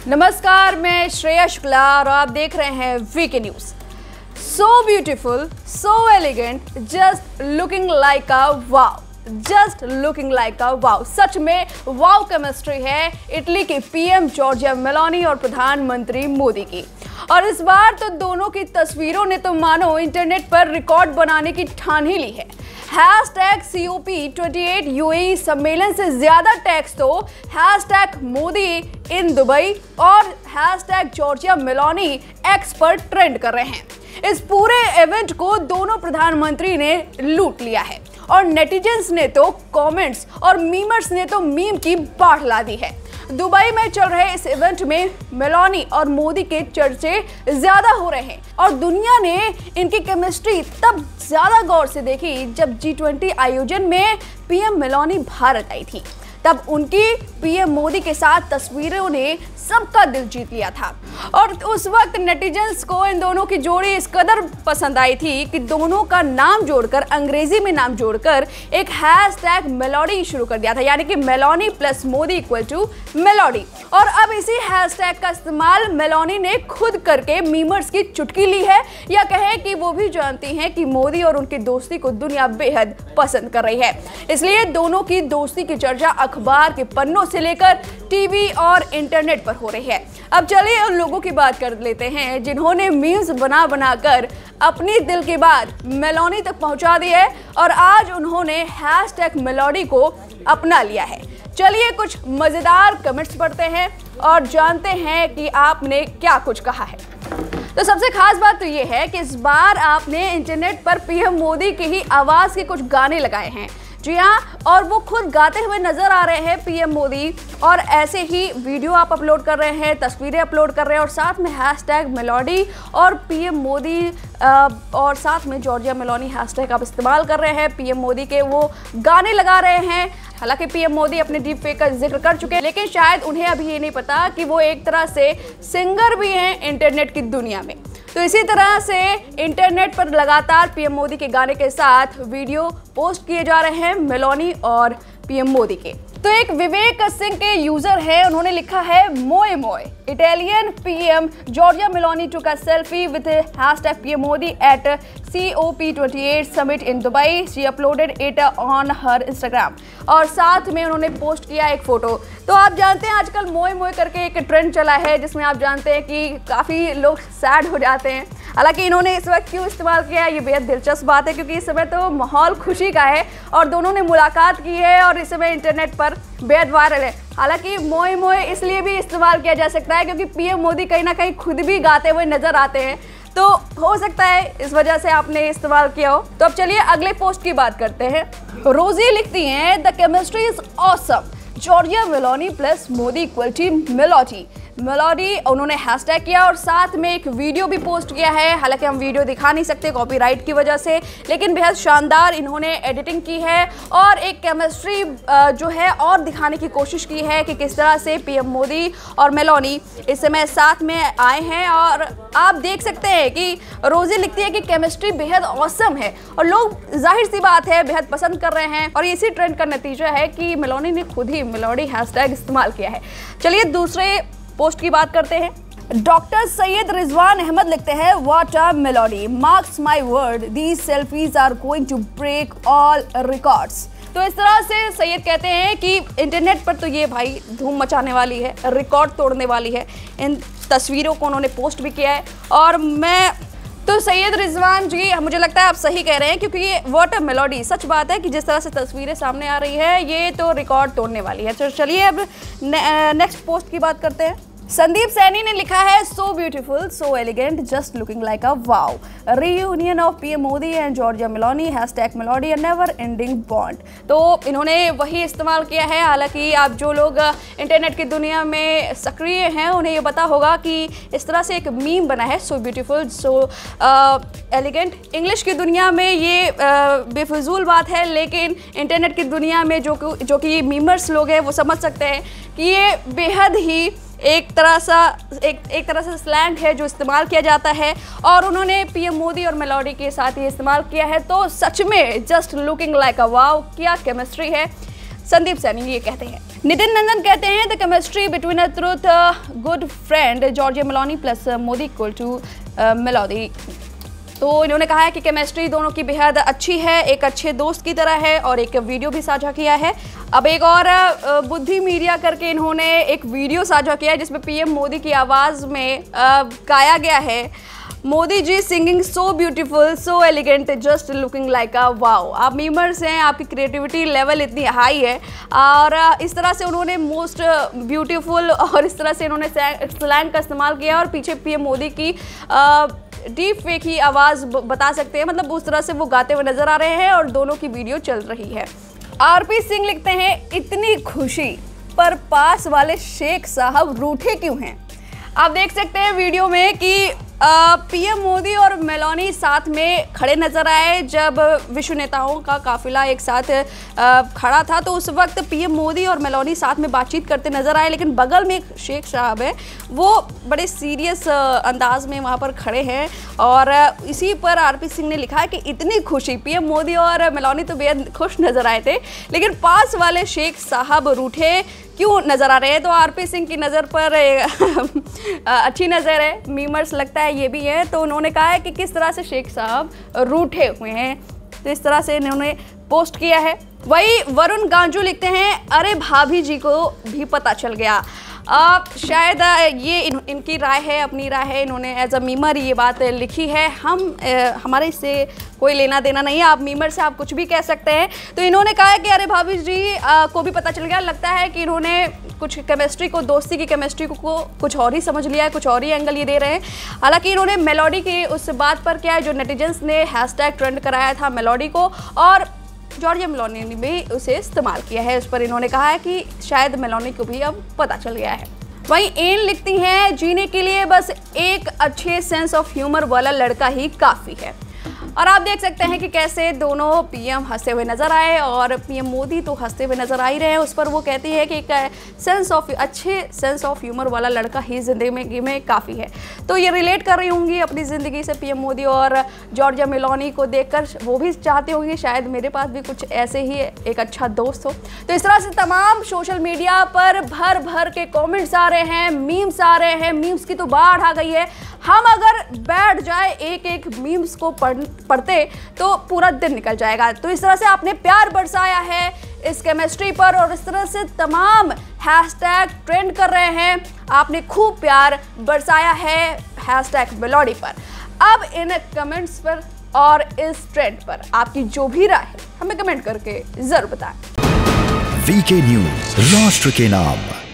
नमस्कार, मैं श्रेया शुक्ला और आप देख रहे हैं VK news. So beautiful, so elegant, just looking like a wow, just looking like a wow. सच में वाव केमिस्ट्री है इटली की पीएम जॉर्जिया मेलोनी और प्रधानमंत्री मोदी की। और इस बार तो दोनों की तस्वीरों ने तो मानो इंटरनेट पर रिकॉर्ड बनाने की ठान ही ली है। #COP28 UAE सम्मेलन से ज्यादा टैग्स तो #मोदी इन दुबई और #जॉर्जिया मेलोनी एक्स पर ट्रेंड कर रहे हैं। इस पूरे इवेंट को दोनों प्रधानमंत्री ने लूट लिया है और नेटिजन्स ने तो कमेंट्स और मीमर्स ने तो मीम की बाढ़ ला दी है। दुबई में चल रहे इस इवेंट में मेलोनी और मोदी के चर्चे ज्यादा हो रहे हैं और दुनिया ने इनकी केमिस्ट्री तब ज्यादा गौर से देखी जब G20 आयोजन में पीएम मेलोनी भारत आई थी। तब उनकी पीएम मोदी के साथ तस्वीरों ने सबका दिल जीत लिया था और उस वक्त नेटिजन्स को इन दोनों की जोड़ी इस कदर पसंद आई थी कि दोनों का नाम जोड़कर, अंग्रेजी में नाम जोड़कर एक #मेलोडी शुरू कर दिया था, यानी कि मेलोनी प्लस मोदी = मेलोडी। और अब इसी हैशटैग का इस्तेमाल मेलोनी ने खुद करके मीमर्स की चुटकी ली है, या कहें कि वो भी जानती हैं कि मोदी और उनकी दोस्ती को दुनिया बेहद पसंद कर रही है। इसलिए दोनों की दोस्ती की चर्चा अखबार के पन्नों से लेकर टीवी और इंटरनेट पर हो रही है। अब चलिए उन लोगों की बात कर लेते हैं जिन्होंने मीम्स बना बनाकर अपनी दिल की बात मेलोनी तक पहुंचा दी है और आज उन्होंने #मेलोडी को अपना लिया है। चलिए कुछ मजेदार कमेंट्स पढ़ते हैं और जानते हैं कि आपने क्या कुछ कहा है। तो सबसे खास बात तो ये है कि इस बार आपने इंटरनेट पर पीएम मोदी की ही आवाज के कुछ गाने लगाए हैं। जी हाँ, और वो खुद गाते हुए नजर आ रहे हैं पीएम मोदी, और ऐसे ही वीडियो आप अपलोड कर रहे हैं, तस्वीरें अपलोड कर रहे हैं और साथ में #मेलोडी और पीएम मोदी और साथ में जॉर्जिया मेलोनी हैशटैग आप इस्तेमाल कर रहे हैं। पीएम मोदी के वो गाने लगा रहे हैं। हालांकि पीएम मोदी अपने डीप फेक का जिक्र कर चुके हैं, लेकिन शायद उन्हें अभी ये नहीं पता कि वो एक तरह से सिंगर भी हैं इंटरनेट की दुनिया में। तो इसी तरह से इंटरनेट पर लगातार पीएम मोदी के गाने के साथ वीडियो पोस्ट किए जा रहे हैं मेलोनी और पीएम मोदी के। तो एक विवेक सिंह के यूजर है, उन्होंने लिखा है मोए मोए Italian PM Giorgia Meloni took a selfie with #PM Modi at COP28 summit in Dubai. She uploaded it on her Instagram. और साथ में उन्होंने पोस्ट किया एक फोटो। तो आप जानते हैं आजकल मोए मोए करके एक ट्रेंड चला है जिसमें आप जानते हैं कि काफ़ी लोग सैड हो जाते हैं। हालांकि इन्होंने इस वक्त क्यों इस्तेमाल किया है ये बेहद दिलचस्प बात है, क्योंकि इस समय तो माहौल खुशी का है और दोनों ने मुलाकात की है और इस समय इंटरनेट पर बेहद वायरल है। हालांकि मोए मोए इसलिए भी इस्तेमाल किया जा सकता है क्योंकि पीएम मोदी कहीं ना कहीं खुद भी गाते हुए नजर आते हैं, तो हो सकता है इस वजह से आपने इस्तेमाल किया हो। तो अब चलिए अगले पोस्ट की बात करते हैं। रोजी लिखती हैं, the chemistry is awesome, Georgia Meloni plus Modi = melody. Melody उन्होंने हैशटैग किया और साथ में एक वीडियो भी पोस्ट किया है। हालांकि हम वीडियो दिखा नहीं सकते कॉपीराइट की वजह से, लेकिन बेहद शानदार इन्होंने एडिटिंग की है और एक केमिस्ट्री जो है और दिखाने की कोशिश की है कि किस तरह से पीएम मोदी और मेलोनी इस समय साथ में आए हैं। और आप देख सकते हैं कि रोजी लिखती है कि केमिस्ट्री बेहद ऑसम है और लोग जाहिर सी बात है बेहद पसंद कर रहे हैं और इसी ट्रेंड का नतीजा है कि मेलोनी ने खुद ही मेलोडी हैशटैग इस्तेमाल किया है। चलिए दूसरे पोस्ट की बात करते हैं। डॉक्टर सैयद रिजवान अहमद लिखते हैं, what a melody, marks my word, these selfies are going to break all records. तो इस तरह से सैयद कहते हैं कि इंटरनेट पर तो ये भाई धूम मचाने वाली है, रिकॉर्ड तोड़ने वाली है। इन तस्वीरों को उन्होंने पोस्ट भी किया है और तो सैयद रिजवान जी, मुझे लगता है आप सही कह रहे हैं, क्योंकि ये व्हाट अ मेलोडी, सच बात है कि जिस तरह से तस्वीरें सामने आ रही है ये तो रिकॉर्ड तोड़ने वाली है। तो चलिए अब नेक्स्ट पोस्ट की बात करते हैं। संदीप सैनी ने लिखा है, सो beautiful, so elegant, just looking like a wow, reunion of PM Modi and Giorgia Meloni, #melody, a never ending bond. तो इन्होंने वही इस्तेमाल किया है। हालांकि आप जो लोग इंटरनेट की दुनिया में सक्रिय हैं उन्हें ये पता होगा कि इस तरह से एक मीम बना है, सो ब्यूटीफुल, सो एलिगेंट। इंग्लिश की दुनिया में ये बेफजूल बात है, लेकिन इंटरनेट की दुनिया में जो कि मीमर्स लोग हैं वो समझ सकते हैं कि ये बेहद ही एक तरह से स्लैंग है जो इस्तेमाल किया जाता है और उन्होंने पीएम मोदी और मेलोडी के साथ ये इस्तेमाल किया है। तो सच में जस्ट लुकिंग लाइक अ वाव, क्या केमिस्ट्री है, संदीप सैनी ये कहते हैं। नितिन नंदन कहते हैं the chemistry between a truth good friend Georgia Meloni plus Modi equal to melody. तो इन्होंने कहा है कि केमिस्ट्री दोनों की बेहद अच्छी है, एक अच्छे दोस्त की तरह है, और एक वीडियो भी साझा किया है। अब एक और बुद्धि मीडिया करके इन्होंने एक वीडियो साझा किया है जिसमें पीएम मोदी की आवाज़ में गाया गया है, Modi ji singing so beautiful so elegant just looking like a wow. आप मीमर्स हैं, आपकी क्रिएटिविटी लेवल इतनी हाई है, और इस तरह से उन्होंने मोस्ट ब्यूटीफुल और इस तरह से उन्होंने स्लैंग का इस्तेमाल किया, और पीछे पीएम मोदी की डीप फेक ही आवाज़ बता सकते हैं, मतलब उस तरह से वो गाते हुए नजर आ रहे हैं और दोनों की वीडियो चल रही है। आरपी सिंह लिखते हैं इतनी खुशी पर पास वाले शेख साहब रूठे क्यों हैं। आप देख सकते हैं वीडियो में कि पीएम मोदी और मेलोनी साथ में खड़े नजर आए जब विश्व नेताओं का काफिला एक साथ खड़ा था, तो उस वक्त पीएम मोदी और मेलोनी साथ में बातचीत करते नजर आए, लेकिन बगल में एक शेख साहब है, वो बड़े सीरियस अंदाज में वहाँ पर खड़े हैं। और इसी पर आरपी सिंह ने लिखा है कि इतनी खुशी, पीएम मोदी और मेलोनी तो बेहद खुश नजर आए थे, लेकिन पास वाले शेख साहब रूठे क्यों नज़र आ रहे हैं। तो आरपी सिंह की नज़र पर अच्छी नज़र है, मीमर्स लगता है ये भी है। तो उन्होंने कहा है कि किस तरह से शेख साहब रूठे हुए हैं, तो इस तरह से इन्होंने पोस्ट किया है। वही वरुण गांजू लिखते हैं अरे भाभी जी को भी पता चल गया। शायद ये इनकी राय है, अपनी राय है, इन्होंने एज अ मीमर ये बात लिखी है। हमारे इससे कोई लेना देना नहीं है, आप मीमर से आप कुछ भी कह सकते हैं। तो इन्होंने कहा है कि अरे भाभी जी को भी पता चल गया। लगता है कि इन्होंने कुछ केमिस्ट्री को, दोस्ती की केमिस्ट्री को कुछ और ही समझ लिया है, कुछ और ही एंगल ये दे रहे हैं। हालांकि इन्होंने मेलोडी की उस बात पर क्या है, जो नेटिजन्स ने हैशटैग ट्रेंड कराया था मेलोडी को, और जॉर्जिया मेलोनी ने भी उसे इस्तेमाल किया है। उस पर इन्होंने कहा है कि शायद मेलोनी को भी अब पता चल गया है। वहीं एन लिखती हैं जीने के लिए बस एक अच्छे सेंस ऑफ ह्यूमर वाला लड़का ही काफ़ी है। और आप देख सकते हैं कि कैसे दोनों पीएम हंसते हुए नजर आए, और पीएम मोदी तो हंसते हुए नजर आ ही रहे हैं। उस पर वो कहती है कि एक अच्छे सेंस ऑफ ह्यूमर वाला लड़का ही जिंदगी में काफ़ी है। तो ये रिलेट कर रही होंगी अपनी ज़िंदगी से पीएम मोदी और जॉर्जिया मेलोनी को देखकर, वो भी चाहते होंगे शायद मेरे पास भी कुछ ऐसे ही एक अच्छा दोस्त हो। तो इस तरह से तमाम सोशल मीडिया पर भर भर के कॉमेंट्स आ रहे हैं, मीम्स आ रहे हैं, मीम्स की तो बाढ़ आ गई है। हम अगर बैठ जाए एक एक मीम्स को पढ़ते तो पूरा दिन निकल जाएगा। तो इस तरह से आपने प्यार बरसाया है इस केमिस्ट्री पर, और इस तरह से तमाम हैशटैग ट्रेंड कर रहे हैं। आपने खूब प्यार बरसाया है हैशटैग मेलोडी पर। अब इन कमेंट्स पर और इस ट्रेंड पर आपकी जो भी राय है हमें कमेंट करके जरूर बताएं। वीके न्यूज़, राष्ट्र के नाम।